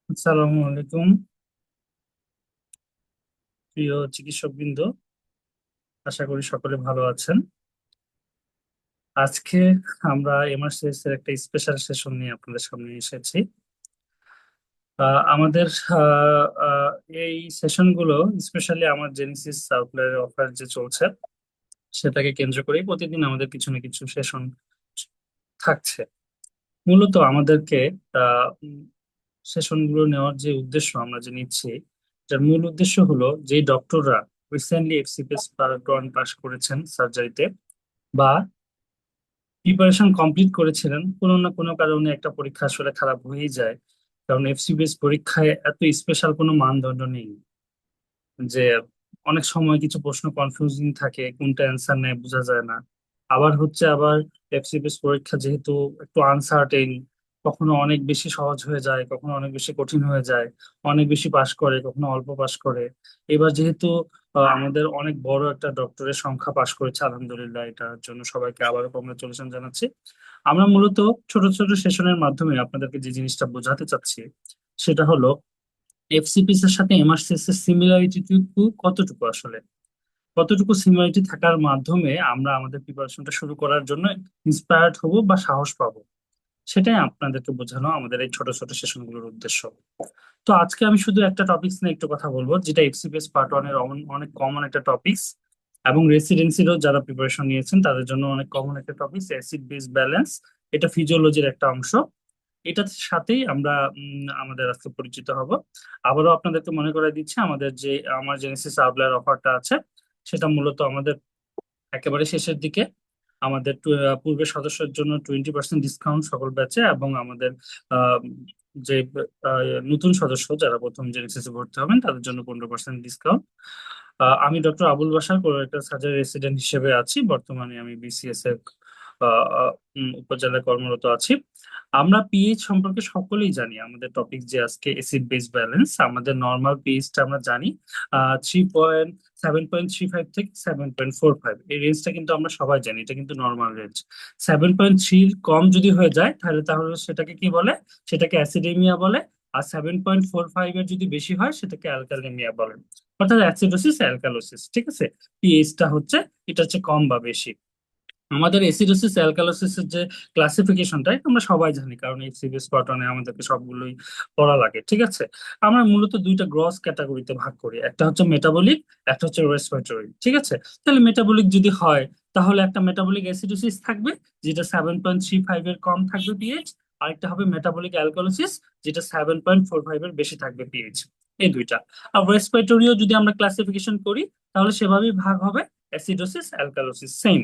আসসালামু আলাইকুম, প্রিয় চিকিৎসক বৃন্দ। আশা করি সকলে ভালো আছেন। আজকে আমরা এমআরসিএস এর একটা স্পেশাল সেশন নিয়ে আপনাদের সামনে এসেছি। আমাদের আহ, আহ, এই সেশনগুলো স্পেশালি আমার জেনেসিস সাপ্লাইয়ের অফার যে চলছে সেটাকে কেন্দ্র করেই প্রতিদিন আমাদের কিছু না কিছু সেশন থাকছে। মূলত আমাদেরকে সেশনগুলো নেওয়ার যে উদ্দেশ্য আমরা যে নিচ্ছি, যার মূল উদ্দেশ্য হলো যে ডক্টররা রিসেন্টলি এফসিপিএস পার্ট 1 পাস করেছেন সার্জারিতে, বা প্রিপারেশন কমপ্লিট করেছিলেন, কোনো না কোনো কারণে একটা পরীক্ষা আসলে খারাপ হয়েই যায়। কারণ এফসিপিএস পরীক্ষায় এত স্পেশাল কোনো মানদণ্ড নেই যে অনেক সময় কিছু প্রশ্ন কনফিউজিং থাকে, কোনটা অ্যান্সার নেয় বোঝা যায় না। আবার এফসিপিএস পরীক্ষা যেহেতু একটু আনসার্টেন, কখনো অনেক বেশি সহজ হয়ে যায়, কখনো অনেক বেশি কঠিন হয়ে যায়। অনেক বেশি পাশ করে, কখনো অল্প পাশ করে। এবার যেহেতু আমাদের অনেক বড় একটা ডক্টরের সংখ্যা পাশ করেছে, আলহামদুলিল্লাহ, এটার জন্য সবাইকে আবারও কংগ্রেচুলেশন জানাচ্ছি। আমরা মূলত ছোট ছোট সেশনের মাধ্যমে আপনাদেরকে যে জিনিসটা বোঝাতে চাচ্ছি সেটা হলো এফসিপিএস এর সাথে এমআরসিএস এর সিমিলারিটি কতটুকু আসলে, কতটুকু সিমিলারিটি থাকার মাধ্যমে আমরা আমাদের প্রিপারেশনটা শুরু করার জন্য ইন্সপায়ার্ড হব বা সাহস পাবো, সেটাই আপনাদেরকে বোঝানো আমাদের এই ছোট ছোট সেশনগুলোর উদ্দেশ্য। তো আজকে আমি শুধু একটা টপিকস নিয়ে একটু কথা বলবো, যেটা এফসিপিএস পার্ট 1 এর অনেক কমন একটা টপিকস, এবং রেসিডেন্সিরও যারা প্রিপারেশন নিয়েছেন তাদের জন্য অনেক কমন একটা টপিকস, অ্যাসিড বেস ব্যালেন্স। এটা ফিজিওলজির একটা অংশ। এটার সাথেই আমরা আমাদের আজকে পরিচিত হব। আবারও আপনাদেরকে মনে করাই দিচ্ছি, আমাদের যে আমার জেনেসিস আবলার অফারটা আছে সেটা মূলত আমাদের একেবারে শেষের দিকে। আমাদের পূর্বের সদস্যের জন্য 20% ডিসকাউন্ট সকল ব্যাচে, এবং আমাদের আহ, যে নতুন সদস্য যারা প্রথম জেনেসিস ভর্তি হবেন তাদের জন্য 15% ডিসকাউন্ট। আমি ডক্টর আবুল বাসার কোলোরেক্টাল সার্জারি রেসিডেন্ট হিসেবে আছি, বর্তমানে আমি বিসিএস এর আহ, আহ, উপজেলায় কর্মরত আছি। আমরা পিএইচ সম্পর্কে সকলেই জানি, আমাদের টপিক যে আজকে অ্যাসিড বেস ব্যালেন্স, আমাদের নর্মাল পিএইচটা আমরা জানি 7.35 থেকে 7.45, এই রেঞ্জটা কিন্তু আমরা সবাই জানি, এটা কিন্তু নর্মাল রেঞ্জ। 7.3 কম যদি হয়ে যায় তাহলে তাহলে সেটাকে কি বলে, সেটাকে অ্যাসিডেমিয়া বলে। আর 7.45 এর যদি বেশি হয় সেটাকে অ্যালকালেমিয়া বলে, অর্থাৎ অ্যাসিডোসিস অ্যালকালোসিস। ঠিক আছে, পিএইচটা হচ্ছে, এটা হচ্ছে কম বা বেশি। আমাদের এসিডোসিস অ্যালকালোসিসের যে ক্লাসিফিকেশনটা এটা আমরা সবাই জানি, কারণ এই সিবিএস কটনে আমাদেরকে সবগুলোই পড়া লাগে। ঠিক আছে, আমরা মূলত দুইটা গ্রস ক্যাটাগরিতে ভাগ করি, একটা হচ্ছে মেটাবলিক, একটা হচ্ছে রেসপিরেটরি। ঠিক আছে, তাহলে মেটাবলিক যদি হয় তাহলে একটা মেটাবলিক অ্যাসিডোসিস থাকবে যেটা 7.35 এর কম থাকবে পিএইচ, আরেকটা হবে মেটাবলিক অ্যালকালোসিস যেটা 7.45 এর বেশি থাকবে পিএইচ। এই দুইটা। আর রেসপিরেটরিও যদি আমরা ক্লাসিফিকেশন করি তাহলে সেভাবেই ভাগ হবে, অ্যাসিডোসিস অ্যালকালোসিস সেম।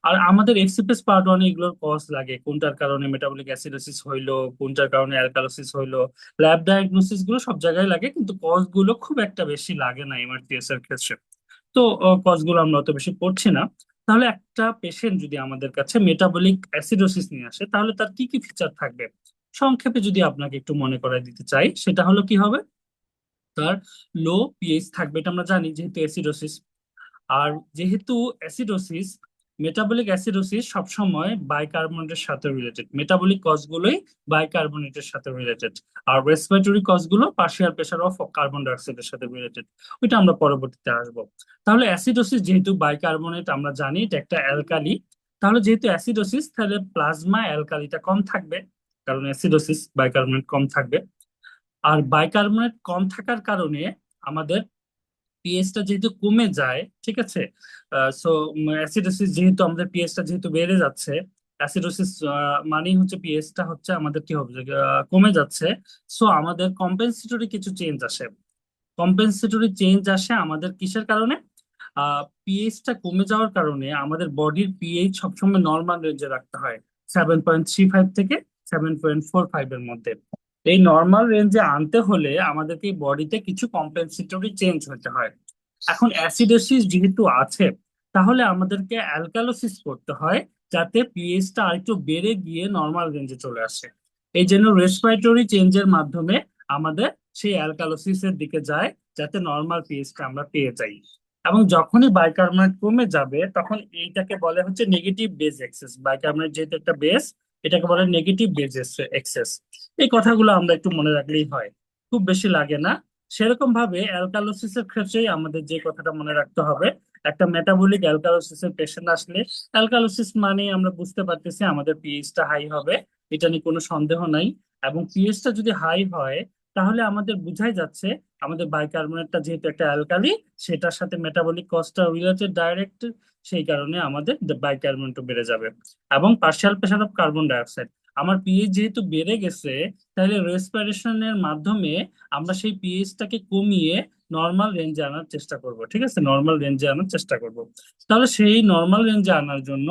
আর আমাদের এফসিপিএস পার্ট 1 এগুলোর কজ লাগে, কোনটার কারণে মেটাবলিক অ্যাসিডোসিস হইলো, কোনটার কারণে অ্যালকালোসিস হইলো। ল্যাব ডায়াগনোসিস গুলো সব জায়গায় লাগে, কিন্তু কজ গুলো খুব একটা বেশি লাগে না এমআরটিএস এর ক্ষেত্রে। তো কজ গুলো আমরা অত বেশি পড়ছি না। তাহলে একটা পেশেন্ট যদি আমাদের কাছে মেটাবলিক অ্যাসিডোসিস নিয়ে আসে তাহলে তার কি কি ফিচার থাকবে, সংক্ষেপে যদি আপনাকে একটু মনে করায় দিতে চাই, সেটা হলো কি হবে, তার লো পিএইচ থাকবে, এটা আমরা জানি যেহেতু অ্যাসিডোসিস। আর যেহেতু অ্যাসিডোসিস, মেটাবলিক অ্যাসিডোসিস সবসময় বাইকার্বনেটের সাথে রিলেটেড, মেটাবলিক কজগুলোই বাইকার্বনেটের সাথে রিলেটেড। আর রেসপিরেটরি কজগুলো পার্শিয়াল প্রেশার অফ কার্বন ডাইঅক্সাইডের সাথে রিলেটেড, ওইটা আমরা পরবর্তীতে আসবো। তাহলে অ্যাসিডোসিস যেহেতু বাইকার্বনেট, আমরা জানি এটা একটা অ্যালকালি, তাহলে যেহেতু অ্যাসিডোসিস তাহলে প্লাজমা অ্যালকালিটা কম থাকবে, কারণ অ্যাসিডোসিস বাইকার্বনেট কম থাকবে। আর বাইকার্বনেট কম থাকার কারণে আমাদের পিএইচটা যেহেতু কমে যায়, ঠিক আছে, সো অ্যাসিডোসিস যেহেতু আমাদের পিএইচটা যেহেতু বেড়ে যাচ্ছে, অ্যাসিডোসিস মানেই হচ্ছে পিএইচটা হচ্ছে আমাদের কি হবে, কমে যাচ্ছে। সো আমাদের কম্পেনসেটরি কিছু চেঞ্জ আসে। কম্পেনসেটরি চেঞ্জ আসে আমাদের কিসের কারণে, পিএইচটা কমে যাওয়ার কারণে আমাদের বডির পিএইচ সবসময় নর্মাল রেঞ্জে রাখতে হয়, 7.35 থেকে 7.45 এর মধ্যে। এই নর্মাল রেঞ্জে আনতে হলে আমাদেরকে বডিতে কিছু কম্পেনসেটরি চেঞ্জ হতে হয়। এখন অ্যাসিডোসিস যেহেতু আছে তাহলে আমাদেরকে অ্যালকালোসিস করতে হয়, যাতে পিএইচটা আরেকটু বেড়ে গিয়ে নর্মাল রেঞ্জে চলে আসে। এই জন্য রেসপিরেটরি চেঞ্জের মাধ্যমে আমাদের সেই অ্যালকালোসিসের দিকে যায়, যাতে নর্মাল পিএইচটা আমরা পেয়ে যাই। এবং যখনই বাইকার্বনেট কমে যাবে তখন এইটাকে বলে হচ্ছে নেগেটিভ বেজ এক্সেস। বাইকার্বনেট যেহেতু একটা বেস, এটাকে বলে নেগেটিভ বেজ এক্সেস। এই কথাগুলো আমরা একটু মনে রাখলেই হয়। খুব বেশি লাগে না। সেরকম ভাবে অ্যালকালোসিসের ক্ষেত্রেই আমাদের যে কথাটা মনে রাখতে হবে, একটা মেটাবলিক অ্যালকালোসিসের পেশেন্ট আসলে, অ্যালকালোসিস মানে আমরা বুঝতে পারতেছি আমাদের পিএইচটা হাই হবে, এটা নিয়ে কোনো সন্দেহ নাই। এবং পিএইচটা যদি হাই হয় তাহলে আমাদের বুঝাই যাচ্ছে আমাদের বাইকার্বনেটটা যেহেতু একটা অ্যালকালি, সেটার সাথে মেটাবলিক কস্টটা রিলেটেড ডাইরেক্ট, সেই কারণে আমাদের বাইকার্বনেটও বেড়ে যাবে। এবং partial pressure of carbon dioxide, আমার পিএইচ যেহেতু বেড়ে গেছে, তাহলে রেসপিরেশনের মাধ্যমে আমরা সেই পিএইচটাকে কমিয়ে নর্মাল রেঞ্জে আনার চেষ্টা করব, ঠিক আছে, নর্মাল রেঞ্জে আনার চেষ্টা করব। তাহলে সেই নর্মাল রেঞ্জে আনার জন্য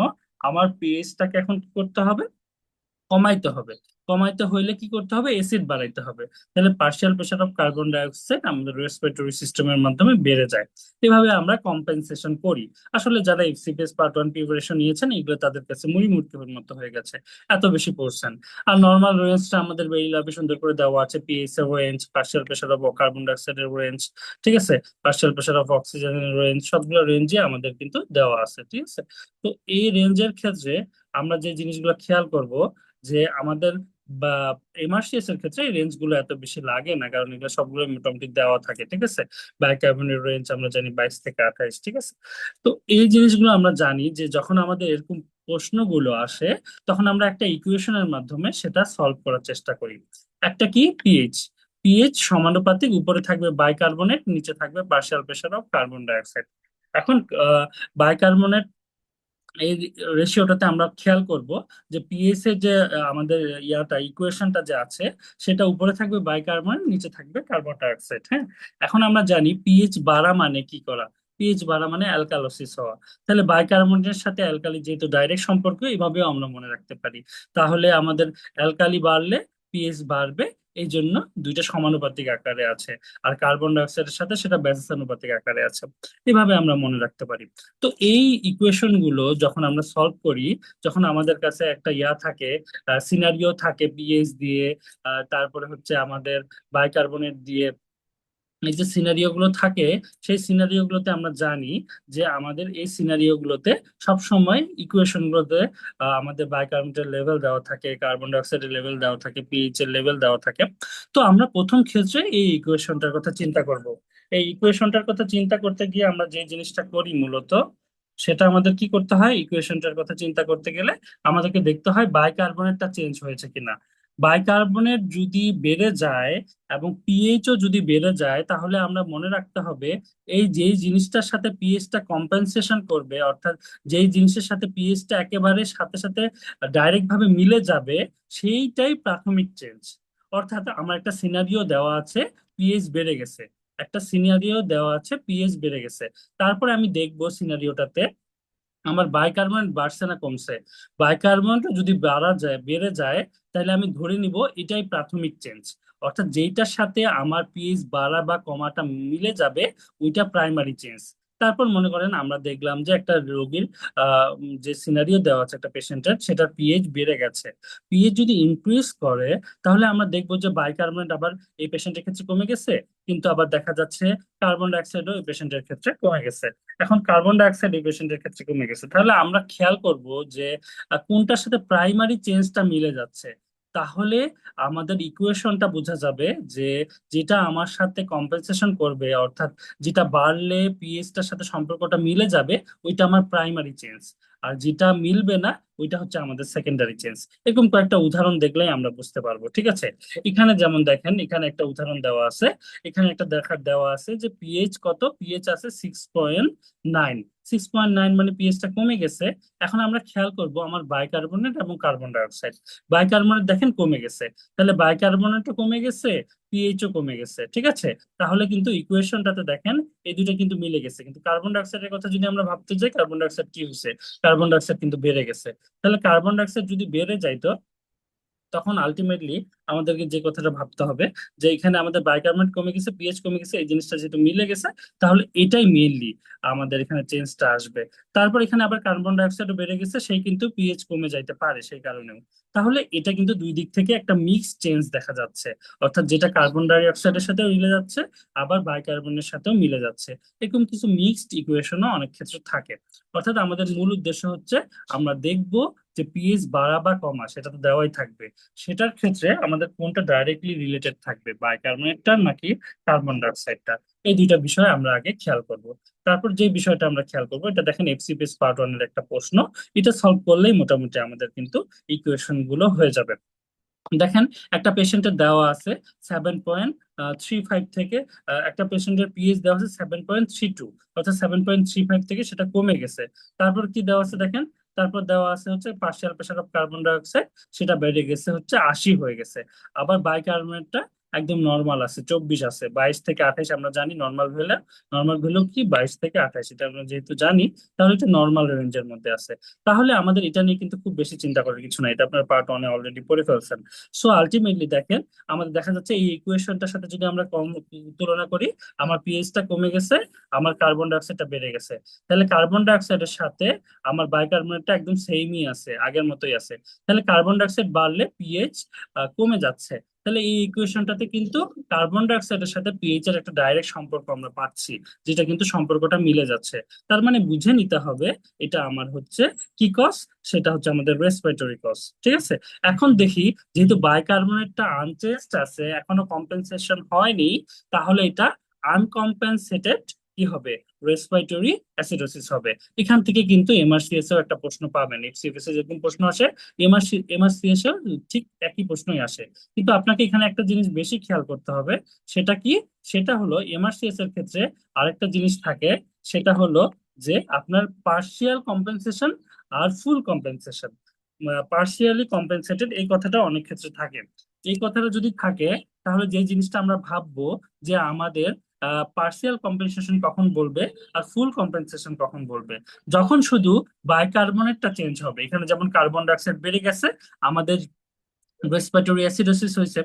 আমার পিএইচটাকে এখন কি করতে হবে, কমাইতে হবে। কমাইতে হইলে কি করতে হবে, অ্যাসিড বাড়াইতে হবে। তাহলে partial pressure of carbon dioxide আমাদের রেসপিরেটরি সিস্টেমের মাধ্যমে বেড়ে যায়। এভাবে আমরা কম্পেনসেশন করি। আসলে যারা এফসিপিএস পার্ট 1 প্রিপারেশন নিয়েছেন, এগুলো তাদের কাছে মুড়ি মুড়কির মতো হয়ে গেছে, এত বেশি পড়ছেন। আর নর্মাল রেঞ্জটা আমাদের বেরি ল্যাবে সুন্দর করে দেওয়া আছে, পিএইচ এর range, partial pressure of carbon ডাইঅক্সাইডের রেঞ্জ, ঠিক আছে, পার্শিয়াল প্রেশার অফ অক্সিজেনের রেঞ্জ, সবগুলো রেঞ্জে আমাদের কিন্তু দেওয়া আছে, ঠিক আছে। তো এই রেঞ্জের ক্ষেত্রে আমরা যে জিনিসগুলো খেয়াল করব, যে আমাদের বা এমআরসিএস এর ক্ষেত্রে এই রেঞ্জ গুলো এত বেশি লাগে না, কারণ এগুলো সবগুলো মোটামুটি দেওয়া থাকে, ঠিক আছে। বাইকার্বনের রেঞ্জ আমরা জানি 22 থেকে 28, ঠিক আছে। তো এই জিনিসগুলো আমরা জানি যে যখন আমাদের এরকম প্রশ্নগুলো আসে, তখন আমরা একটা ইকুয়েশনের মাধ্যমে সেটা সলভ করার চেষ্টা করি। একটা কি, পিএইচ। পিএইচ সমানুপাতিক, উপরে থাকবে বাইকার্বনেট, নিচে থাকবে partial pressure of carbon dioxide. এখন বাইকার্বনেট এই রেশিওটাতে আমরা খেয়াল করব যে পিএস এর যে আমাদের ইকুয়েশনটা যে আছে, সেটা উপরে থাকবে বাইকার্বন, নিচে থাকবে কার্বন ডাইঅক্সাইড, হ্যাঁ। এখন আমরা জানি পিএইচ বাড়া মানে কি করা, পিএইচ বাড়া মানে অ্যালকালোসিস হওয়া। তাহলে বাইকার্বনের সাথে অ্যালকালি যেহেতু ডাইরেক্ট সম্পর্ক, এইভাবেও আমরা মনে রাখতে পারি। তাহলে আমাদের অ্যালকালি বাড়লে পিএইচ বাড়বে, এই জন্য দুইটা সমানুপাতিক আকারে আছে। আর কার্বন ডাইঅক্সাইডের সাথে সেটা ব্যস্তানুপাতিক আকারে আছে। এভাবে আমরা মনে রাখতে পারি। তো এই ইকুয়েশন গুলো যখন আমরা সলভ করি, যখন আমাদের কাছে একটা থাকে, সিনারিও থাকে পিএইচ দিয়ে, তারপরে হচ্ছে আমাদের বাইকার্বনেট দিয়ে, এই যে সিনারিও গুলো থাকে, সেই সিনারিও গুলোতে আমরা জানি যে আমাদের এই সিনারিও গুলোতে সবসময় ইকুয়েশন গুলোতে আমাদের বাইকার্বনেটের লেভেল দেওয়া থাকে, কার্বন ডাইঅক্সাইডের লেভেল দেওয়া থাকে, পিএইচ এর লেভেল দেওয়া থাকে। তো আমরা প্রথম ক্ষেত্রে এই ইকুয়েশনটার কথা চিন্তা করব। এই ইকুয়েশনটার কথা চিন্তা করতে গিয়ে আমরা যে জিনিসটা করি মূলত, সেটা আমাদের কি করতে হয়, ইকুয়েশনটার কথা চিন্তা করতে গেলে আমাদেরকে দেখতে হয় বাইকার্বনেটটা চেঞ্জ হয়েছে কিনা। বাইকার্বনেট যদি বেড়ে যায় এবং পিএইচও যদি বেড়ে যায়, তাহলে আমরা মনে রাখতে হবে এই যেই জিনিসটার সাথে পিএইচটা কম্পেনসেশন করবে, অর্থাৎ যেই জিনিসের সাথে পিএইচটা একেবারে সাথে সাথে ডাইরেক্ট ভাবে মিলে যাবে, সেইটাই প্রাথমিক চেঞ্জ। অর্থাৎ আমার একটা সিনারিও দেওয়া আছে, পিএইচ বেড়ে গেছে, একটা সিনারিও দেওয়া আছে পিএইচ বেড়ে গেছে, তারপরে আমি দেখবো সিনারিওটাতে আমার বাইকার্বনেট বাড়ছে না কমছে। বাইকার্বনেট যদি বেড়ে যায়, তাহলে আমি ধরে নিব এটাই প্রাথমিক চেঞ্জ। অর্থাৎ যেইটার সাথে আমার পিএইচ বাড়া বা কমাটা মিলে যাবে, ওইটা প্রাইমারি চেঞ্জ। তারপর মনে করেন আমরা দেখলাম যে একটা রোগীর যে সিনারিও দেওয়া আছে একটা পেশেন্টের, সেটার পিএইচ বেড়ে গেছে। পিএইচ যদি ইনক্রিজ করে, তাহলে আমরা দেখবো যে বাইকার্বনেট আবার এই পেশেন্টের ক্ষেত্রে কমে গেছে, কিন্তু আবার দেখা যাচ্ছে কার্বন ডাইঅক্সাইডও এই পেশেন্টের ক্ষেত্রে কমে গেছে। এখন কার্বন ডাইঅক্সাইড এই পেশেন্টের ক্ষেত্রে কমে গেছে, তাহলে আমরা খেয়াল করব যে কোনটার সাথে প্রাইমারি চেঞ্জটা মিলে যাচ্ছে। তাহলে আমাদের ইকুয়েশনটা বোঝা যাবে যে যেটা আমার সাথে কম্পেনসেশন করবে, অর্থাৎ যেটা বাড়লে পিএইচটার সাথে সম্পর্কটা মিলে যাবে, ওইটা আমার প্রাইমারি চেঞ্জ। আর যেটা মিলবে না, ওইটা হচ্ছে আমাদের সেকেন্ডারি চেঞ্জ। এরকম কয়েকটা উদাহরণ দেখলেই আমরা বুঝতে পারবো, ঠিক আছে। এখানে যেমন দেখেন, এখানে একটা উদাহরণ দেওয়া আছে। এখানে একটা দেওয়া আছে যে পিএইচ কত, পিএইচ আছে 6.9। 6.9 মানে পিএইচটা কমে গেছে। এখন আমরা খেয়াল করব আমার বাইকার্বনেট এবং কার্বন ডাইঅক্সাইড। বাইকার্বনেট দেখেন কমে গেছে, তাহলে বাইকার্বনেটও কমে গেছে, পিএইচও কমে গেছে, ঠিক আছে। তাহলে কিন্তু ইকুয়েশনটাতে দেখেন এই দুটো কিন্তু মিলে গেছে। কিন্তু কার্বন ডাইঅক্সাইডের কথা যদি আমরা ভাবতে যাই, কার্বন ডাইঅক্সাইড কি হয়েছে, কার্বন ডাইঅক্সাইড কিন্তু বেড়ে গেছে। তাহলে কার্বন ডাইঅক্সাইড যদি বেড়ে যাইতো, তখন আলটিমেটলি আমাদেরকে যে কথাটা ভাবতে হবে যে এখানে আমাদের বাইকার্বনেট কমে গেছে, পিএইচ কমে গেছে, এই জিনিসটা যেহেতু মিলে গেছে, তাহলে এটাই মেইনলি আমাদের এখানে চেঞ্জটা আসবে। তারপর এখানে আবার কার্বন ডাইঅক্সাইডও বেড়ে গেছে, সেই কিন্তু পিএইচ কমে যাইতে পারে সেই কারণেও। তাহলে এটা কিন্তু দুই দিক থেকে একটা মিক্স চেঞ্জ দেখা যাচ্ছে, অর্থাৎ যেটা কার্বন ডাই অক্সাইডের সাথেও মিলে যাচ্ছে, আবার বাইকার্বনের সাথেও মিলে যাচ্ছে। এরকম কিছু মিক্সড ইকুয়েশনও অনেক ক্ষেত্রে থাকে। অর্থাৎ আমাদের মূল উদ্দেশ্য হচ্ছে আমরা দেখব যে পিএইচ বাড়া বা কমা সেটা তো দেওয়াই থাকবে। সেটার ক্ষেত্রে আমাদের কোনটা ডাইরেক্টলি রিলেটেড থাকবে, বাইকার্বনেটটা নাকি কার্বন ডাইঅক্সাইডটা, এই দুইটা বিষয় আমরা আগে খেয়াল করব। তারপর যে বিষয়টা আমরা খেয়াল করবো, এটা দেখেন এফসিপিএস পার্ট 1 এর একটা প্রশ্ন, এটা সলভ করলেই মোটামুটি আমাদের কিন্তু ইকুয়েশন গুলো হয়ে যাবে। দেখেন একটা পেশেন্টের দেওয়া আছে 7.35 থেকে, একটা পেশেন্টের পিএইচ দেওয়া আছে 7.32, অর্থাৎ 7.35 থেকে সেটা কমে গেছে। তারপর কি দেওয়া আছে দেখেন, তারপর দেওয়া আছে হচ্ছে partial pressure of carbon dioxide, সেটা বেড়ে গেছে হচ্ছে 80 হয়ে গেছে। আবার বাইকার্বনেটটা একদম নর্মাল আছে 24 আছে, 22 থেকে 28 আমরা জানি নর্মাল ভ্যালু। নর্মাল ভ্যালু কি 22 থেকে 28, এটা আমরা যেহেতু জানি তাহলে এটা নর্মাল রেঞ্জের মধ্যে আছে। তাহলে আমাদের এটা নিয়ে কিন্তু খুব বেশি চিন্তা করার কিছু নাই, এটা আপনার পার্ট 1 অলরেডি পড়ে ফেলছেন। সো আলটিমেটলি দেখেন আমাদের দেখা যাচ্ছে এই ইকুয়েশনটার সাথে যদি আমরা কম তুলনা করি, আমার পিএইচটা কমে গেছে, আমার কার্বন ডাইঅক্সাইডটা বেড়ে গেছে। তাহলে কার্বন ডাইঅক্সাইডের সাথে আমার বাইকার্বনেটটা একদম সেমই আছে, আগের মতোই আছে। তাহলে কার্বন ডাইঅক্সাইড বাড়লে পিএইচ কমে যাচ্ছে। তাহলে এই ইকুয়েশনটাতে কিন্তু কার্বন ডাইঅক্সাইডের সাথে পিএইচ এর একটা ডাইরেক্ট সম্পর্ক আমরা পাচ্ছি, যেটা কিন্তু সম্পর্কটা মিলে যাচ্ছে। তার মানে বুঝে নিতে হবে এটা আমার হচ্ছে কি কজ, সেটা হচ্ছে আমাদের রেসপিরেটরি কজ। ঠিক আছে, এখন দেখি যেহেতু বাইকার্বনেটটা আনচেঞ্জড আছে, এখনো কম্পেনসেশন হয়নি, তাহলে এটা আনকম্পেনসেটেড কি হবে, রেসপিরেটরি অ্যাসিডোসিস হবে। এখান থেকে কিন্তু এমআরসিএস এর একটা প্রশ্ন পাবেন, এফসিএফএস এর যেরকম প্রশ্ন আসে এমআরসিএস এর ঠিক একই প্রশ্নই আসে। কিন্তু আপনাকে এখানে একটা জিনিস বেশি খেয়াল করতে হবে, সেটা কি, সেটা হলো এমআরসিএস এর ক্ষেত্রে আরেকটা জিনিস থাকে, সেটা হলো যে আপনার পার্শিয়াল কম্পেনসেশন আর ফুল কম্পেনসেশন। পার্শিয়ালি কম্পেনসেটেড এই কথাটা অনেক ক্ষেত্রে থাকে। এই কথাটা যদি থাকে তাহলে যে জিনিসটা আমরা ভাববো যে আমাদের পার্শিয়াল কম্পেনসেশন কখন বলবে আর ফুল কম্পেনসেশন কখন বলবে, যখন শুধু বাইকার্বনেটটা চেঞ্জ হবে। এখানে যেমন কার্বন ডাইঅক্সাইড বেড়ে গেছে, আমাদের রেসপিরেটরি অ্যাসিডোসিস হয়েছে।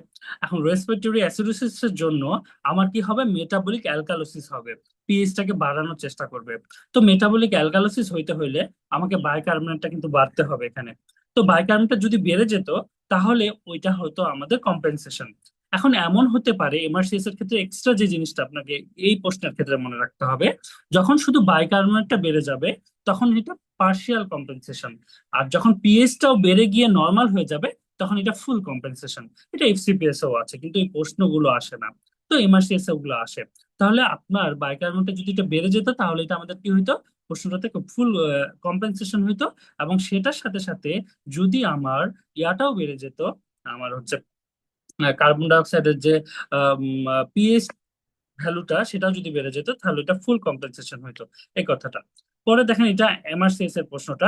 এখন রেসপিরেটরি অ্যাসিডোসিস এর জন্য আমার কি হবে, মেটাবলিক অ্যালকালোসিস হবে, পিএইচটাকে বাড়ানোর চেষ্টা করবে। তো মেটাবলিক অ্যালকালোসিস হইতে হইলে আমাকে বাইকার্বনেটটা কিন্তু বাড়তে হবে এখানে। তো বাইকার্বনেটটা যদি বেড়ে যেত তাহলে ওইটা হতো আমাদের কম্পেনসেশন। এখন এমন হতে পারে এমআরসিএস এর ক্ষেত্রে এক্সট্রা যে জিনিসটা আপনাকে এই প্রশ্নের ক্ষেত্রে মনে রাখতে হবে, যখন শুধু বাইকার্বনেটটা বেড়ে যাবে তখন এটা পার্শিয়াল কম্পেনসেশন, আর যখন পিএইচটাও বেড়ে গিয়ে নর্মাল হয়ে যাবে তখন এটা ফুল কম্পেনসেশন। এটা এফসিপিএস ও আছে কিন্তু এই প্রশ্নগুলো আসে না, তো এমআরসিএস ওগুলো আসে। তাহলে আপনার বাইকার্বনেটে যদি এটা বেড়ে যেত তাহলে এটা আমাদের কি হইতো, প্রশ্নটাতে ফুল কম্পেনসেশন হইতো। এবং সেটার সাথে সাথে যদি আমার ইয়াটাও বেড়ে যেত, আমার হচ্ছে কার্বন ডাইঅক্সাইডের যে পিএইচ ভ্যালুটা সেটাও যদি বেড়ে যেত তাহলে এটা ফুল কম্পেনসেশন হইতো, এই কথাটা। পরে দেখেন এটা এমআরসিএস এর প্রশ্নটা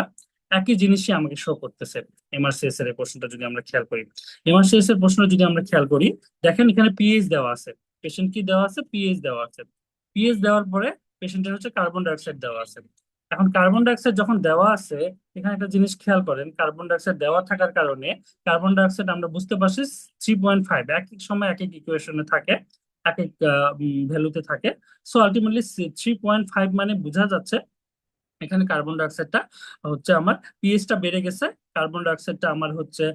একই জিনিসই আমাকে শো করতেছে। এমআরসিএস এর এই প্রশ্নটা যদি আমরা খেয়াল করি, এমআরসিএস এর প্রশ্ন যদি আমরা খেয়াল করি, দেখেন এখানে পিএইচ দেওয়া আছে, পেশেন্ট কি দেওয়া আছে, পিএইচ দেওয়া আছে। পিএইচ দেওয়ার পরে পেশেন্টের হচ্ছে কার্বন ডাইঅক্সাইড দেওয়া আছে। এখন কার্বন ডাইঅক্সাইড যখন দেওয়া আছে, এখানে একটা জিনিস খেয়াল করেন, কার্বন ডাইঅক্সাইড দেওয়া থাকার কারণে কার্বন ডাইঅক্সাইড আমরা বুঝতে পারছি 3.5, এক এক সময় এক এক ইকুয়েশনে থাকে, এক এক ভ্যালুতে থাকে। সো আলটিমেটলি 3.5 মানে বোঝা যাচ্ছে এখানে কার্বন ডাইঅক্সাইডটা হচ্ছে আমার পিএইচটা বেড়ে গেছে। কার্বন ডাইঅক্সাইডটা আমার হচ্ছে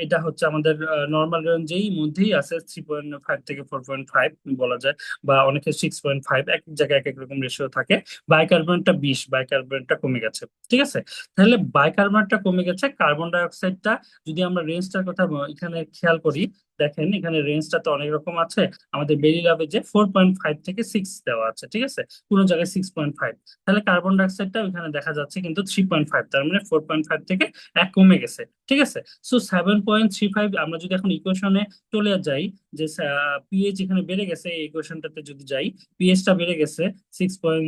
এটা হচ্ছে আমাদের নর্মাল রেঞ্জেই মধ্যেই আছে, 3.5 থেকে 4.5 বলা যায়, বা অনেকে 6.5, এক এক জায়গায় এক এক রকম রেশিও থাকে। বাইকার্বনেটটা 20, বাইকার্বনেটটা কমে গেছে। ঠিক আছে, তাহলে বাইকার্বনেটটা কমে গেছে, কার্বন ডাইঅক্সাইডটা যদি আমরা রেঞ্জটার কথা এখানে খেয়াল করি, দেখেন এখানে রেঞ্জটা তো অনেক রকম আছে। আমাদের বেরি ল্যাবে যে 4.5 থেকে 6 দেওয়া আছে, ঠিক আছে, কোনো জায়গায় 6.5। তাহলে কার্বন ডাইঅক্সাইডটা ওইখানে দেখা যাচ্ছে কিন্তু 3.5, তার মানে 4.5 থেকে এক কমে গেছে। ঠিক আছে, সো 7.35 আমরা যদি এখন ইকুয়েশনে চলে যাই, যে পিএইচ এখানে বেড়ে গেছে, এই ইকুয়েশনটাতে যদি যাই, পিএইচটা বেড়ে গেছে 6.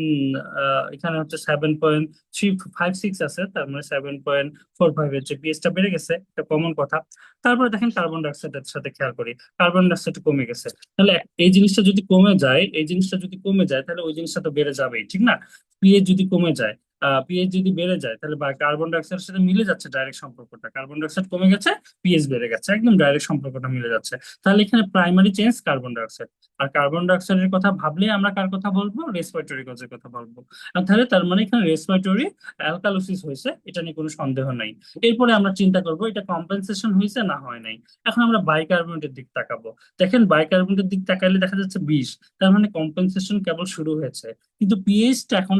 এখানে হচ্ছে 7.356 আছে, তার মানে 7.45 এর যে পিএইচটা বেড়ে গেছে, এটা কমন কথা। তারপরে দেখেন কার্বন ডাইঅক্সাইডের সাথে খেয়াল করি, কার্বন ডাইঅক্সাইড কমে গেছে। তাহলে এই জিনিসটা যদি কমে যায়, এই জিনিসটা যদি কমে যায় তাহলে ওই জিনিসটা তো বেড়ে যাবেই, ঠিক না? পিএইচ যদি কমে যায়, পিএইচ যদি বেড়ে যায় তাহলে বা কার্বন ডাইঅক্সাইডের সাথে মিলে যাচ্ছে ডাইরেক্ট সম্পর্কটা, কার্বন ডাইঅক্সাইড কমে গেছে, পিএইচ বেড়ে গেছে, একদম ডাইরেক্ট সম্পর্কটা মিলে যাচ্ছে। তাহলে এখানে প্রাইমারি চেঞ্জ কার্বন ডাইঅক্সাইড। আর কার্বন ডাইঅক্সাইডের কথা ভাবলে আমরা কার কথা বলবো, রেসপিরেটরি গজের কথা বলবো। আর তাহলে তার মানে এখানে রেসপিরেটরি অ্যালকালোসিস হয়েছে, এটা নিয়ে কোনো সন্দেহ নাই। এরপরে আমরা চিন্তা করবো এটা কম্পেনসেশন হয়েছে না হয় নাই। এখন আমরা বাইকার্বনেটের দিক তাকাবো, দেখেন বাইকার্বনেটের দিক তাকাইলে দেখা যাচ্ছে 20, তার মানে কম্পেনসেশন কেবল শুরু হয়েছে। কিন্তু পিএইচটা এখন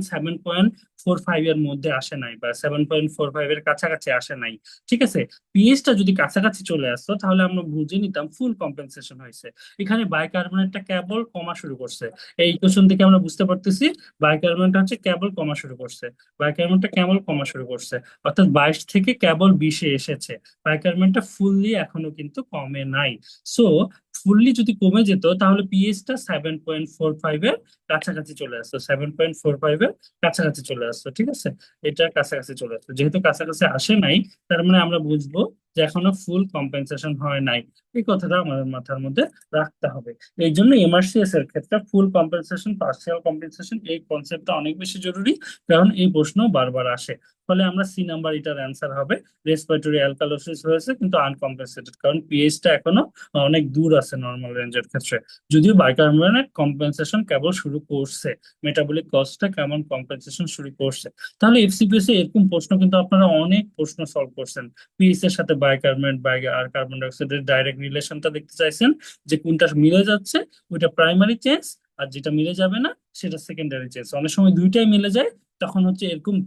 4.5 এর মধ্যে আসে নাই বা 7.45 এর কাছাকাছি আসে নাই, ঠিক আছে, পিএইচটা যদি কাছাকাছি চলে আসতো তাহলে আমরা বুঝে নিতাম ফুল কম্পেনসেশন হয়েছে। এখানে বাইকার্বনেটটা কেবল কমা শুরু করছে, এই কোশ্চেন থেকে আমরা বুঝতে পারতেছি বাইকার্বনেটটা হচ্ছে কেবল কমা শুরু করছে, বাইকার্বনেটটা কেবল কমা শুরু করছে, অর্থাৎ 22 থেকে কেবল 20-এ এসেছে। বাইকার্বনেটটা ফুললি এখনো কিন্তু কমে নাই। সো ফুললি যদি কমে যেত তাহলে পিএইচটা 7.45 এর কাছাকাছি চলে আসতো, 7.45 এর কাছাকাছি চলে আসতো, ঠিক আছে, এটা কাছাকাছি চলে আসতো। যেহেতু কাছাকাছি আসে নাই, তার মানে আমরা বুঝবো যে এখনো ফুল কম্পেনসেশন হয় নাই। এই কথাটা আমাদের মাথার মধ্যে রাখতে হবে। এই জন্য এমআরসিএস এর ক্ষেত্রে ফুল কম্পেনসেশন, পার্সিয়াল কম্পেনসেশন, এই কনসেপ্টটা অনেক বেশি জরুরি, কারণ এই প্রশ্ন বারবার আসে। ফলে আমরা সি নাম্বার, এটার অ্যান্সার হবে রেসপিরেটরি অ্যালকালোসিস হয়েছে কিন্তু আনকম্পেনসেটেড, কারণ পিএইচটা এখনো অনেক দূর আছে নর্মাল রেঞ্জের ক্ষেত্রে। যদিও বাইকার্বনেট কম্পেনসেশন কেবল শুরু করছে, মেটাবলিক কস্টটা কেমন কম্পেনসেশন শুরু করছে। তাহলে এফসিপিএস এ এরকম প্রশ্ন কিন্তু আপনারা অনেক প্রশ্ন সলভ করছেন, পিএইচ এর সাথে বাইকার্বনেট আর কার্বন ডাইঅক্সাইডের ডাইরেক্ট রিলেশনটা দেখতে চাইছেন, যে কোনটা মিলে যাচ্ছে ওইটা প্রাইমারি চেঞ্জ, আর যেটা মিলে যাবে না সেটা সেকেন্ডারি চেঞ্জ। অনেক সময় দুইটাই মিলে যায়, তখন হচ্ছে এরকম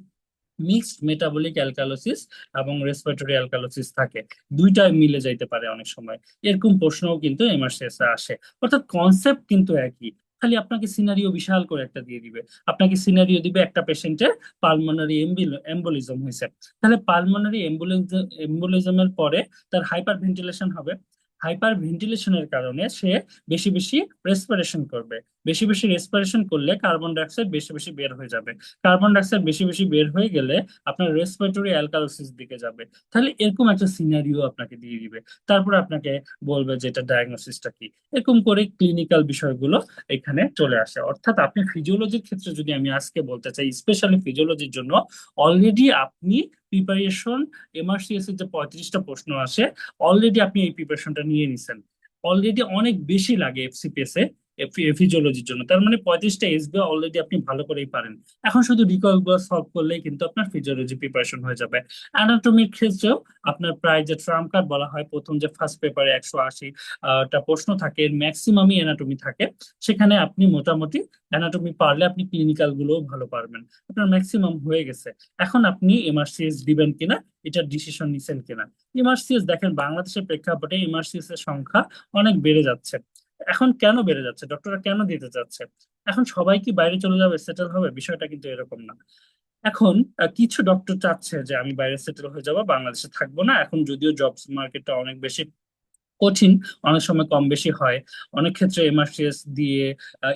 মিক্সড মেটাবলিক অ্যালকালোসিস এবং রেসপিরেটরি অ্যালকালোসিস থাকে, দুইটাই মিলে যাইতে পারে অনেক সময়। এরকম প্রশ্নও কিন্তু এমআরসিএস এ আসে। অর্থাৎ কনসেপ্ট কিন্তু একই, খালি আপনাকে সিনারিও বিশাল করে একটা দিয়ে দিবে। আপনাকে সিনারিও দিবে একটা পেশেন্টের পালমোনারি এম্বোলিজম হয়েছে, তাহলে পালমোনারি এম্বোলিজমের পরে তার হাইপার ভেন্টিলেশন হবে, হাইপার ভেন্টিলেশনের কারণে সে বেশি বেশি রেসপিরেশন করবে, বেশি বেশি রেসপিরেশন করলে কার্বন ডাইঅক্সাইড বেশি বেশি বের হয়ে যাবে, কার্বন ডাইঅক্সাইড বেশি বেশি বের হয়ে গেলে আপনার রেসপিরেটরি অ্যালকালোসিস দিকে যাবে। তাহলে এরকম একটা সিনারিও আপনাকে দিয়ে দিবে, তারপর আপনাকে বলবে যে এটা ডায়াগনোসিসটা কি। এরকম করে ক্লিনিক্যাল বিষয়গুলো এখানে চলে আসে। অর্থাৎ আপনি ফিজিওলজির ক্ষেত্রে যদি আমি আজকে বলতে চাই, স্পেশালি ফিজিওলজির জন্য অলরেডি আপনি প্রিপারেশন, এমআরসিএস এর যে 35টা প্রশ্ন আসে, অলরেডি আপনি এই প্রিপারেশনটা নিয়ে নিছেন। অলরেডি অনেক বেশি লাগে এফসিপিএস এ ফিজিওলজির জন্য, তার মানে 35টা এসবে অলরেডি আপনি ভালো করেই পারেন। এখন শুধু রিকল গুলো সলভ করলেই কিন্তু আপনার ফিজিওলজি প্রিপারেশন হয়ে যাবে। অ্যানাটমির ক্ষেত্রেও আপনার প্রায় যে ট্রাম্প কার্ড বলা হয়, প্রথম যে ফার্স্ট পেপারে 180 টা প্রশ্ন থাকে, এর ম্যাক্সিমামই অ্যানাটমি থাকে, সেখানে আপনি মোটামুটি অ্যানাটমি পারলে আপনি ক্লিনিক্যাল গুলোও ভালো পারবেন, আপনার ম্যাক্সিমাম হয়ে গেছে। এখন আপনি এমআরসিএস দিবেন কিনা, এটার ডিসিশন নিছেন কিনা। এমআরসিএস দেখেন বাংলাদেশের প্রেক্ষাপটে এমআরসিএস এর সংখ্যা অনেক বেড়ে যাচ্ছে। এখন কেন বেড়ে যাচ্ছে, ডক্টররা কেন দিতে চাচ্ছে? এখন সবাই কি বাইরে চলে যাবে, সেটেল হবে? বিষয়টা কিন্তু এরকম না। এখন কিছু ডক্টর চাচ্ছে যে আমি বাইরে সেটেল হয়ে যাব, বাংলাদেশে থাকবো না। এখন যদিও জব মার্কেটটা অনেক বেশি কঠিন, অনেক সময় কম বেশি হয়, অনেক ক্ষেত্রে এমআরসিএস দিয়ে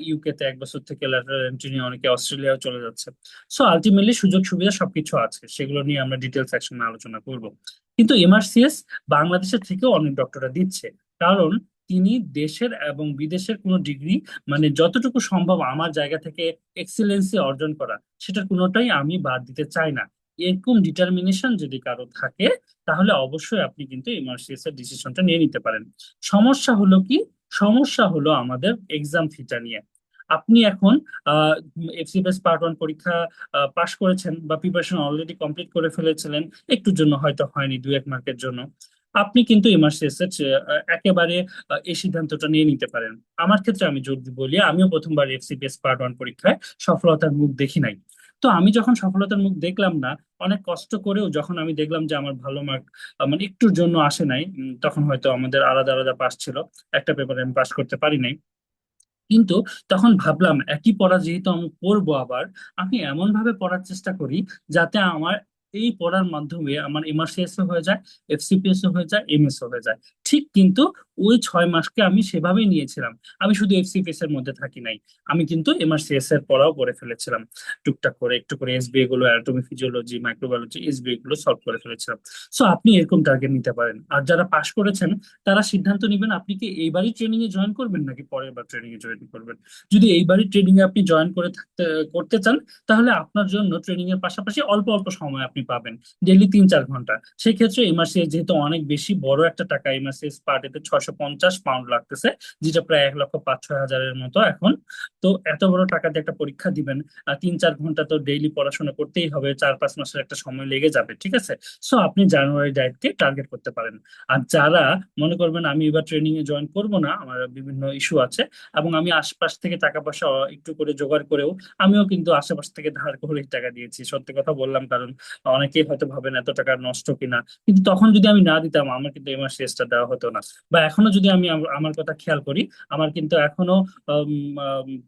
ইউকে তে 1 বছর থেকে ল্যাটারাল এন্ট্রি নিয়ে অনেকে অস্ট্রেলিয়াও চলে যাচ্ছে। সো আলটিমেটলি সুযোগ সুবিধা সবকিছু আছে, সেগুলো নিয়ে আমরা ডিটেল সেকশনে আলোচনা করব। কিন্তু এমআরসিএস বাংলাদেশের থেকেও অনেক ডক্টররা দিচ্ছে, কারণ তিনি দেশের এবং বিদেশের কোনো ডিগ্রি, মানে যতটুকু সম্ভব আমার জায়গা থেকে এক্সিলেন্সি অর্জন করা, সেটা কোনোটাই আমি বাদ দিতে চাই না। এরকম ডিটারমিনেশন যদি কারো থাকে, তাহলে অবশ্যই আপনি কিন্তু এমআরসিএস এর ডিসিশনটা নিয়ে নিতে পারেন। সমস্যা হলো কি? সমস্যা হলো আমাদের এক্সাম ফিটা নিয়ে। আপনি এখন এফসিপিএস পার্ট 1 পরীক্ষা পাশ করেছেন বা প্রিপারেশন অলরেডি কমপ্লিট করে ফেলেছিলেন, একটুর জন্য হয়তো হয়নি, 2-1 মার্কের জন্য, আপনি কিন্তু এমআরসিএস এর একেবারে এই সিদ্ধান্তটা নিয়ে নিতে পারেন। আমার ক্ষেত্রে আমি যদি বলি, আমিও প্রথমবার এফসিপিএস পার্ট 1 পরীক্ষায় সফলতার মুখ দেখি নাই। তো আমি যখন সফলতার মুখ দেখলাম না, অনেক কষ্ট করেও যখন আমি দেখলাম যে আমার ভালো মার্ক মানে একটুর জন্য আসে নাই, তখন হয়তো আমাদের আলাদা আলাদা পাস ছিল, একটা পেপারে আমি পাস করতে পারি নাই, কিন্তু তখন ভাবলাম একই পড়া যেহেতু আমি পড়বো আবার, আমি এমন ভাবে পড়ার চেষ্টা করি যাতে আমার এই পড়ার মাধ্যমে আমার এমআরসিএস ও হয়ে যায়, এফসিপিএস ও হয়ে যায়, এমএস ও হয়ে যায়। ঠিক কিন্তু ওই 6 মাসকে আমি সেভাবেই নিয়েছিলাম, আমি শুধু এফসিপিএস এর মধ্যে থাকি নাই, আমি কিন্তু এমআরসিএস এর পড়াও পড়ে ফেলেছিলাম, টুকটাক করে একটু করে এসবিএ গুলো, অ্যানাটমি ফিজিওলজি মাইক্রোবায়োলজি এসবিএ গুলো সলভ করে ফেলেছিলাম। সো আপনি এরকম টার্গেট নিতে পারেন। আর যারা পাশ করেছেন তারা সিদ্ধান্ত নেবেন আপনি কি এইবারই ট্রেনিং এ জয়েন করবেন নাকি পরের বার ট্রেনিং এ জয়েন করবেন। যদি এইবারই ট্রেনিং এ আপনি জয়েন করে করতে চান, তাহলে আপনার জন্য ট্রেনিং এর পাশাপাশি অল্প অল্প সময় আপনি পাবেন, ডেইলি 3-4 ঘন্টা। সেই ক্ষেত্রে এমআরসিএস যেহেতু অনেক বেশি বড় একটা টাকা এমআরসিএস পার্ট এতে 650 পাউন্ড লাগতেছে, যেটা প্রায় 1,05,6,000-এর মতো এখন। তো এত বড় টাকা দিয়ে একটা পরীক্ষা দিবেন, 3-4 ঘন্টা তো ডেইলি পড়াশোনা করতেই হবে, 4-5 মাসের একটা সময় লেগে যাবে, ঠিক আছে। সো আপনি জানুয়ারি ডায়েটকে টার্গেট করতে পারেন। আর যারা মনে করবেন আমি এবার ট্রেনিং এ জয়েন করব না, আমার বিভিন্ন ইস্যু আছে, এবং আমি আশপাশ থেকে টাকা পয়সা একটু করে জোগাড় করেও, আমিও কিন্তু আশেপাশ থেকে ধার করে টাকা দিয়েছি, সত্যি কথা বললাম, কারণ অনেকেই হয়তো ভাবেন এত টাকা নষ্ট কিনা, কিন্তু তখন যদি আমি না দিতাম আমার কিন্তু এমআরসিএস টা দেওয়া হতো না। বা এখনো যদি আমি আমার কথা খেয়াল করি, আমার কিন্তু এখনো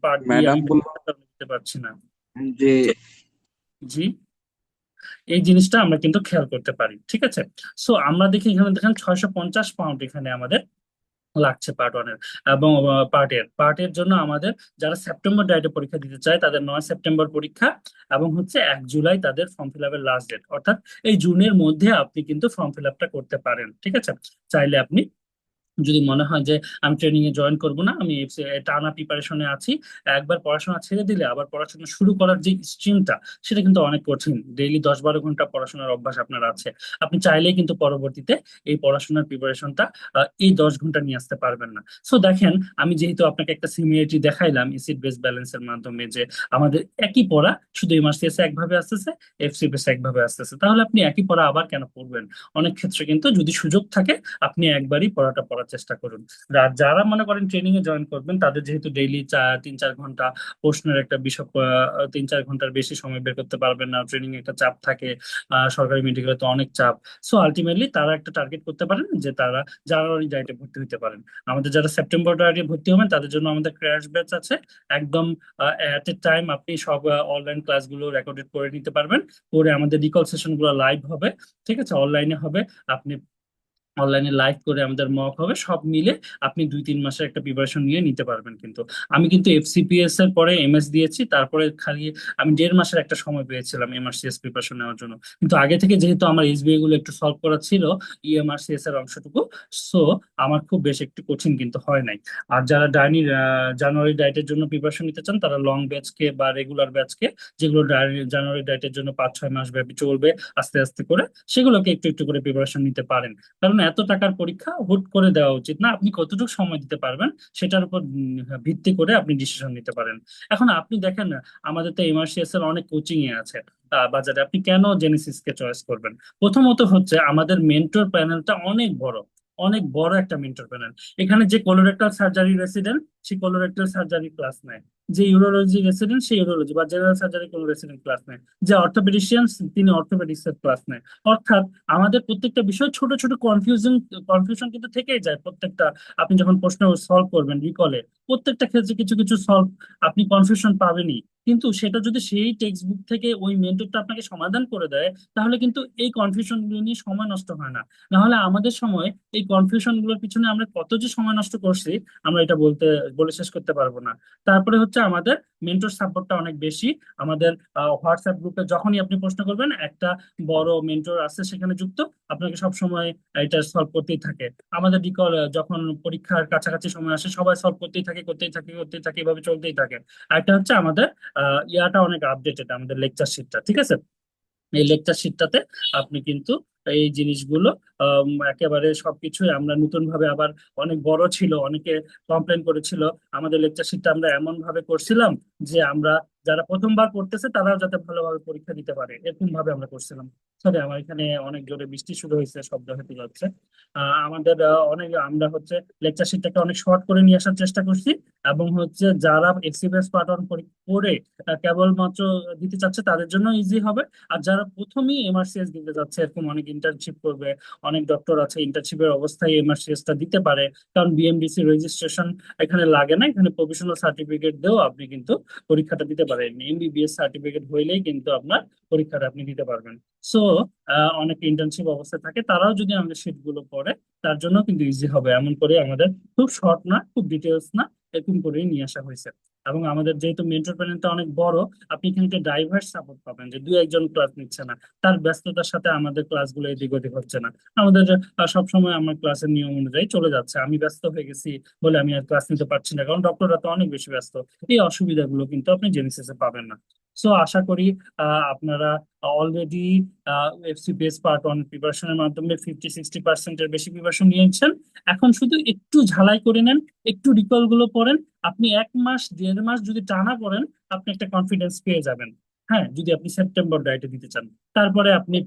পার্ট বি ম্যাডাম আমি বললো দিতে পারছি না। যে তো জি, এই জিনিসটা আমরা কিন্তু খেয়াল করতে পারি, ঠিক আছে। সো আমরা দেখি এখানে, দেখেন 650 পাউন্ড এখানে আমাদের লাগছে পার্ট ওয়ানের। এবং পার্ট এর জন্য আমাদের যারা সেপ্টেম্বর ডায়েটে পরীক্ষা দিতে চায় তাদের 9 সেপ্টেম্বর পরীক্ষা, এবং হচ্ছে 1 জুলাই তাদের ফর্ম ফিল আপের লাস্ট ডেট, অর্থাৎ এই জুনের মধ্যে আপনি কিন্তু ফর্ম ফিল আপটা করতে পারেন, ঠিক আছে। চাইলে আপনি যদি মনে হয় যে আমি ট্রেনিং এ জয়েন করব না, আমি টানা প্রিপারেশনে আছি, একবার পড়াশোনা ছেড়ে দিলে আবার পড়াশোনা শুরু করার যে স্ট্রিমটা, সেটা কিন্তু অনেক কঠিন। ডেইলি 10-12 ঘন্টা পড়াশোনার অভ্যাস আপনার আছে, আপনি চাইলেই কিন্তু পরবর্তীতে এই পড়াশোনার প্রিপারেশনটা এই 10 ঘন্টা নিয়ে আসতে পারবেন না। সো দেখেন, আমি যেহেতু আপনাকে একটা সিমিলারিটি দেখাইলাম এসিড বেস ব্যালেন্সের মাধ্যমে, যে আমাদের একই পড়া, শুধু এমআরসিএস একভাবে আসতেছে, এফসিপিএস একভাবে আসতেছে, তাহলে আপনি একই পড়া আবার কেন পড়বেন? অনেক ক্ষেত্রে কিন্তু যদি সুযোগ থাকে আপনি একবারই পড়াটা পড়ার চেষ্টা করুন। আর যারা মনে করেন ট্রেনিং এ জয়েন করবেন, তাদের যেহেতু ডেইলি 3-4 ঘন্টা প্রশ্নের একটা বিষয়, 3-4 ঘন্টার বেশি সময় বের করতে পারবেন না, ট্রেনিং একটা চাপ থাকে, সরকারি মেডিকেলে তো অনেক চাপ। সো আলটিমেটলি তারা একটা টার্গেট করতে পারেন যে তারা জানুয়ারি ডায়েটে ভর্তি হতে পারেন। আমাদের যারা সেপ্টেম্বর ডায়েটে ভর্তি হবেন তাদের জন্য আমাদের ক্র্যাশ ব্যাচ আছে, একদম এট এ টাইম আপনি সব অনলাইন ক্লাসগুলো রেকর্ডেড করে নিতে পারবেন, করে আমাদের রিকল সেশন গুলো লাইভ হবে, ঠিক আছে, অনলাইনে হবে, আপনি অনলাইনে লাইভ করে আমাদের মক হবে, সব মিলে আপনি 2-3 মাসের একটা প্রিপারেশন নিয়ে নিতে পারবেন কিন্তু। আমি কিন্তু এফসিপিএস এর পরে এমএস দিয়েছি, তারপরে খালি আমি 1.5 মাসের একটা সময় পেয়েছিলাম এমআরসিএস প্রিপারেশন নেওয়ার জন্য, কিন্তু আগে থেকে যেহেতু আমার এসবিআই গুলো একটু সলভ করা ছিল, ইএমআরসিএস এর অংশটুকু, সো আমার খুব বেশ একটু কঠিন কিন্তু হয় নাই। আর যারা জানুয়ারি ডায়েটের জন্য প্রিপারেশন নিতে চান, তারা লং ব্যাচকে বা রেগুলার ব্যাচকে, যেগুলো জানুয়ারি ডায়েটের জন্য 5-6 মাস ব্যাপী চলবে আস্তে আস্তে করে, সেগুলোকে একটু একটু করে প্রিপারেশন নিতে পারেন। কারণ এত টাকার পরীক্ষা হুট করে দেওয়া উচিত না, আপনি কতটুকু সময় দিতে পারবেন সেটার উপর ভিত্তি করে আপনি ডিসিশন নিতে পারেন। এখন আপনি দেখেন না, আমাদের তো এমআরসিএস এর অনেক কোচিং এ আছে বাজারে, আপনি কেন জেনেসিস কে চয়েস করবেন? প্রথমত হচ্ছে আমাদের মেন্টর প্যানেলটা অনেক বড়, অনেক বড় একটা মেন্টর প্যানেল। এখানে যে কোলোরেক্টাল সার্জারি রেসিডেন্ট, সে কোলোরেক্টাল সার্জারি ক্লাস নেয়, যে ইউরোলজি রেসিডেন্ট সে ইউরোলজি বা জেনারেল সার্জারি কোনো রেসিডেন্ট ক্লাস নেয়, যে অর্থোপেডিশিয়ান তিনি অর্থোপেডিক্স এর ক্লাস নেয়। অর্থাৎ আমাদের প্রত্যেকটা বিষয় ছোট ছোট কনফিউশন কিন্তু থেকেই যায় প্রত্যেকটা। আপনি যখন প্রশ্ন সলভ করবেন রিকলে, প্রত্যেকটা ক্ষেত্রে কিছু কিছু সলভ আপনি কনফিউশন পাবেনই, কিন্তু সেটা যদি সেই টেক্সট বুক থেকে ওই মেন্টরটা আপনাকে সমাধান করে দেয়, তাহলে কিন্তু এই কনফিউশন গুলো নিয়ে সময় নষ্ট হয় না। নাহলে আমাদের সময় এই কনফিউশন গুলোর পিছনে আমরা কত যে সময় নষ্ট করছি, আমরা এটা বলে শেষ করতে পারবো না। তারপরে হচ্ছে আমাদের মেন্টর সাপোর্টটা অনেক বেশি। আমাদের হোয়াটসঅ্যাপ গ্রুপে যখনই আপনি প্রশ্ন করবেন, একটা বড় মেন্টর আছে সেখানে যুক্ত, আপনাকে সব সময় এটা সলভ করতেই থাকে। আমাদের রিকল যখন পরীক্ষার কাছাকাছি সময় আসে, সবাই সলভ করতেই থাকে, করতেই থাকে, করতেই থাকে, এভাবে চলতেই থাকে। আরেকটা হচ্ছে আমাদের ইয়াটা অনেক আপডেটেড, আমাদের লেকচার শিটটা, ঠিক আছে। এই লেকচার শিটটাতে আপনি কিন্তু এই জিনিসগুলো একেবারে সবকিছুই আমরা নতুন ভাবে আবার, অনেক বড় ছিল, অনেকে কমপ্লেন করেছিল, আমাদের লেকচার শিটটা আমরা এমন ভাবে করছিলাম যে আমরা যারা প্রথমবার পড়তেছে তারাও যাতে ভালোভাবে পরীক্ষা দিতে পারে, এরকম ভাবে আমরা করছিলাম। সরি, আমার এখানে অনেক জোরে বৃষ্টি শুরু হয়েছে, শব্দ হতে যাচ্ছে। আমাদের অনেক আমরা হচ্ছে লেকচার শিটটাকে অনেক শর্ট করে নিয়ে আসার চেষ্টা করছি, এবং হচ্ছে যারা এক্সিপিএস পার্ট ওয়ান করে কেবলমাত্র দিতে চাচ্ছে তাদের জন্য ইজি হবে। আর যারা প্রথমেই এমআরসিএস দিতে যাচ্ছে, এরকম অনেক ইন্টার্নশিপ করবে, অনেক ডক্টর আছে ইন্টার্নশিপের অবস্থায় এমআরসিএস টা দিতে পারে, কারণ বিএমডিসি রেজিস্ট্রেশন এখানে লাগে না, এখানে প্রফেশনাল সার্টিফিকেট দিয়েও আপনি কিন্তু পরীক্ষাটা দিতে পারেন, এমবিবিএস সার্টিফিকেট হইলেই কিন্তু আপনার পরীক্ষাটা আপনি দিতে পারবেন। সো অনেক ইন্টার্নশিপ অবস্থায় থাকে, তারাও যদি আমাদের শিট গুলো পড়ে, তার জন্য কিন্তু ইজি হবে। এমন করে আমাদের খুব শর্ট না, খুব ডিটেলস না, এরকম করেই নিয়ে আসা হয়েছে। এবং আমাদের যেহেতু মেন্টর প্যানেলটা অনেক বড়, আপনি এখানে ডাইভার্স সাপোর্ট পাবেন, যে দুই একজন ক্লাস নিচ্ছে না, তার ব্যস্ততার সাথে আমাদের ক্লাসগুলো এদিক ওদিক হচ্ছে না। আমাদের সবসময় আমার ক্লাসের নিয়ম অনুযায়ী চলে যাচ্ছে। আমি ব্যস্ত হয়ে গেছি বলে আমি আর ক্লাস নিতে পারছি না, কারণ ডক্টররা তো অনেক বেশি ব্যস্ত। এই অসুবিধাগুলো কিন্তু আপনি জেনেসিসে পাবেন না। সো আশা করি আপনারা অলরেডি এফসিপিএস পার্ট ওয়ান প্রিপারেশনের মাধ্যমে 50-60%-এর বেশি প্রিপারেশন নিয়েছেন। এখন শুধু একটু ঝালাই করে নেন, একটু রিকল গুলো পড়েন। আপনি 1 মাস 1.5 মাস যদি টানা পড়েন, আপনি একটা কনফিডেন্স পেয়ে যাবেন। হ্যাঁ, যদি আপনি সেপ্টেম্বর ডায়েটে দিতে চান, তারপরে আপনি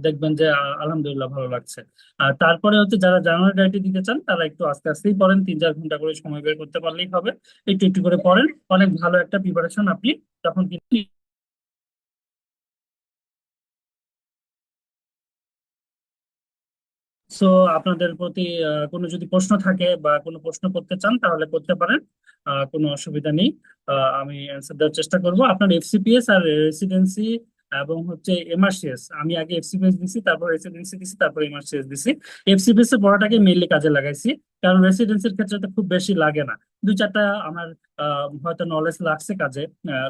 দেখবেন যে আলহামদুলিল্লাহ ভালো লাগছে। আর তারপরে হচ্ছে যারা জানুয়ারি ডায়েটে দিতে চান, তারা একটু আস্তে আস্তেই পড়েন, 3-4 ঘন্টা করে সময় বের করতে পারলেই হবে। একটু একটু করে পড়েন, অনেক ভালো একটা প্রিপারেশন আপনি তখন কিন্তু। সো আপনাদের প্রতি কোনো যদি প্রশ্ন থাকে বা কোনো প্রশ্ন করতে চান তাহলে করতে পারেন, কোনো অসুবিধা নেই। আমি অ্যান্সার দেওয়ার চেষ্টা করব। আপনার এফসিপিএস আর রেসিডেন্সি এবং হচ্ছে এমআরসিএস, আমি আগে এফসিপিএস দিছি, তারপর রেসিডেন্সি দিছি, তারপর এমআরসিএস দিছি। এফসিপিএস এর পড়াটাকে মেইনলি কাজে লাগাইছি, কারণ রেসিডেন্সির ক্ষেত্রে তো খুব বেশি লাগে না। 2-4টা আমার হয়তো নলেজ লাগছে কাজে,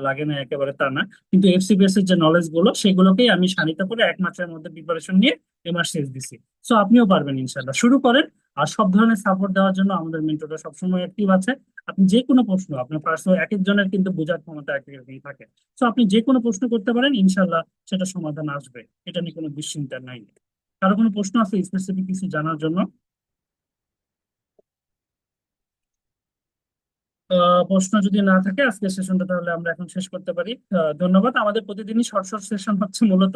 লাগে না একেবারে তা না। কিন্তু এফসিপিএস এর যে নলেজ গুলো, সেগুলোকেই আমি শানিত করে 1 মাসের মধ্যে প্রিপারেশন নিয়ে এমআরসিএস দিছি। সো আপনিও পারবেন ইনশাল্লাহ, শুরু করেন। আর সব ধরনের সাপোর্ট দেওয়ার জন্য আমাদের মেন্টররা সবসময় অ্যাক্টিভ আছে। আপনি যে কোনো প্রশ্ন, আপনার পার্সোনাল এক একজনের কিন্তু বোঝার ক্ষমতা এক এক রকম থাকে। তো আপনি যে কোনো প্রশ্ন করতে পারেন, ইনশাল্লাহ সেটা সমাধান আসবে, এটা নিয়ে কোনো দুশ্চিন্তা নাই। কারো কোনো প্রশ্ন আছে স্পেসিফিক কিছু জানার জন্য? প্রশ্ন যদি না থাকে আজকের সেশনটা তাহলে আমরা এখন শেষ করতে পারি। ধন্যবাদ। আমাদের প্রতিদিনই শর্ট শর্ট সেশন হচ্ছে মূলত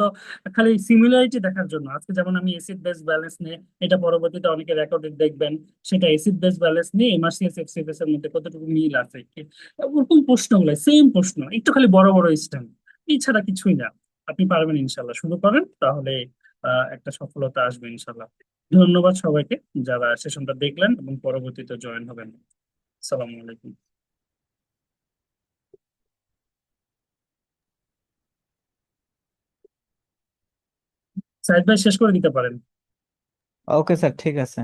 খালি সিমিলারিটি দেখার জন্য। আজকে যেমন আমি এসিড বেস ব্যালেন্স নিয়ে, এটা পরবর্তীতে অনেকে রেকর্ডে দেখবেন, সেটা এসিড বেস ব্যালেন্স নিয়ে এমআরসিএস এফসিএস এর মধ্যে কতটুকু মিল আছে ওরকম প্রশ্নগুলো, সেম প্রশ্ন, একটু খালি বড় বড় স্ট্যাম্প, এছাড়া কিছুই না। আপনি পারবেন ইনশাল্লাহ, শুরু করেন, তাহলে একটা সফলতা আসবে ইনশাল্লাহ। ধন্যবাদ সবাইকে যারা সেশনটা দেখলেন এবং পরবর্তীতে জয়েন হবেন। আসসালামু আলাইকুম। সাইদ ভাই শেষ করে দিতে পারেন। ওকে স্যার, ঠিক আছে।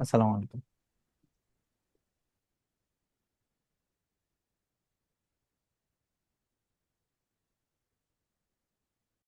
আসসালামু আলাইকুম।